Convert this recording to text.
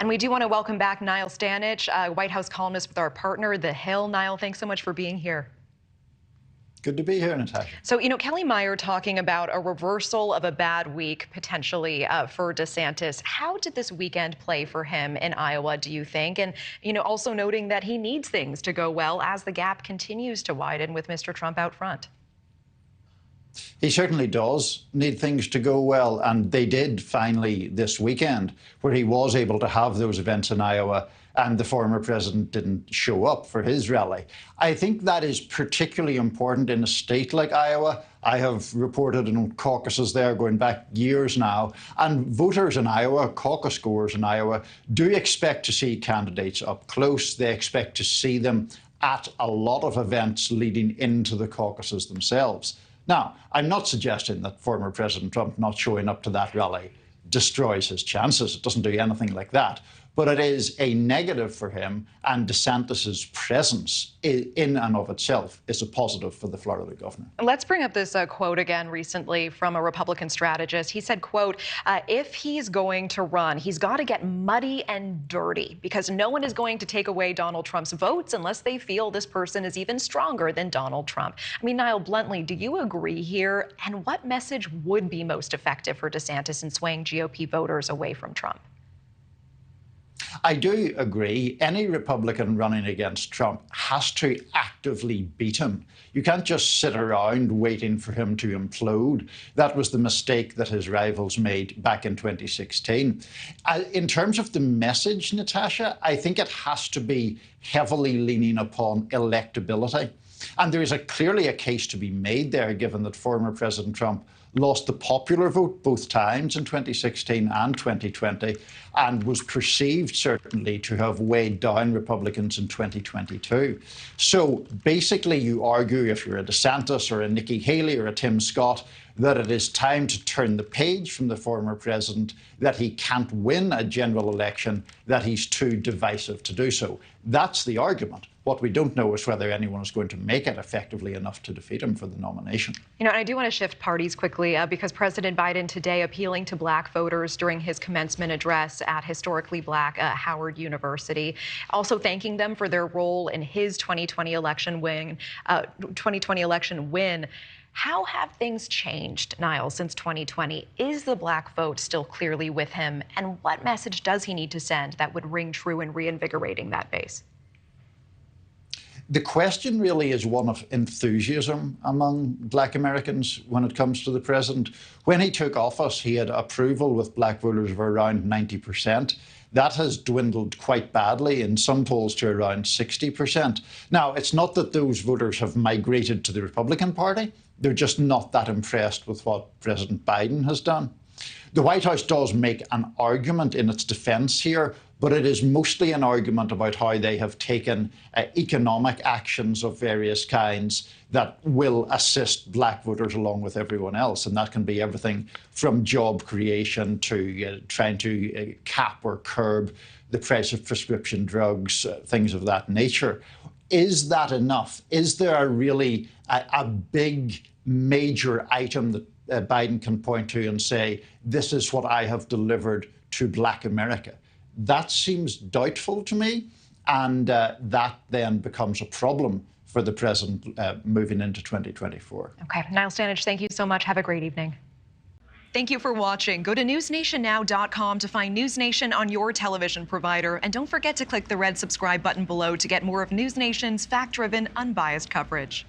And we do want to welcome back Niall Stanage, White House columnist with our partner, The Hill. Niall, thanks so much for being here. Good to be here, Natasha. So, Kelly Meyer talking about a reversal of a bad week, potentially, for DeSantis. How did this weekend play for him in Iowa, do you think? And, also noting that he needs things to go well as the gap continues to widen with Mr. Trump out front. He certainly does need things to go well, and they did finally this weekend, where he was able to have those events in Iowa and the former president didn't show up for his rally. I think that is particularly important in a state like Iowa. I have reported on caucuses there going back years now, and voters in Iowa, caucus goers in Iowa, do expect to see candidates up close. They expect to see them at a lot of events leading into the caucuses themselves. Now, I'm not suggesting that former President Trump not showing up to that rally destroys his chances. It doesn't do anything like that. But it is a negative for him, and DeSantis's presence in and of itself is a positive for the Florida governor. Let's bring up this quote again recently from a Republican strategist. He said, quote, if he's going to run, he's got to get muddy and dirty because no one is going to take away Donald Trump's votes unless they feel this person is even stronger than Donald Trump. I mean, Niall, bluntly, do you agree here? And what message would be most effective for DeSantis in swaying GOP voters away from Trump? I do agree. Any Republican running against Trump has to actively beat him. You can't just sit around waiting for him to implode. That was the mistake that his rivals made back in 2016. In terms of the message, Natasha, I think it has to be heavily leaning upon electability. And there is clearly a case to be made there, given that former President Trump lost the popular vote both times in 2016 and 2020, and was perceived certainly to have weighed down Republicans in 2022. So basically you argue, if you're a DeSantis or a Nikki Haley or a Tim Scott, that it is time to turn the page from the former president, that he can't win a general election, that he's too divisive to do so. That's the argument. What we don't know is whether anyone is going to make it effectively enough to defeat him for the nomination. I do want to shift parties quickly because President Biden today appealing to black voters during his commencement address at historically black Howard University, also thanking them for their role in his 2020 election win. How have things changed, Niall, since 2020? Is the black vote still clearly with him? And what message does he need to send that would ring true in reinvigorating that base? The question really is one of enthusiasm among black Americans when it comes to the president. When he took office, he had approval with black voters of around 90%. That has dwindled quite badly in some polls to around 60%. Now, it's not that those voters have migrated to the Republican Party. They're just not that impressed with what President Biden has done. The White House does make an argument in its defense here, but it is mostly an argument about how they have taken economic actions of various kinds that will assist black voters along with everyone else. And that can be everything from job creation to trying to cap or curb the price of prescription drugs, things of that nature. Is that enough? Is there really a big, major item that Biden can point to and say, this is what I have delivered to black America? That seems doubtful to me, and that then becomes a problem for the president moving into 2024. Okay. Niall Stanage, thank you so much. Have a great evening. Thank you for watching. Go to newsnationnow.com to find NewsNation on your television provider. And don't forget to click the red subscribe button below to get more of NewsNation's fact-driven, unbiased coverage.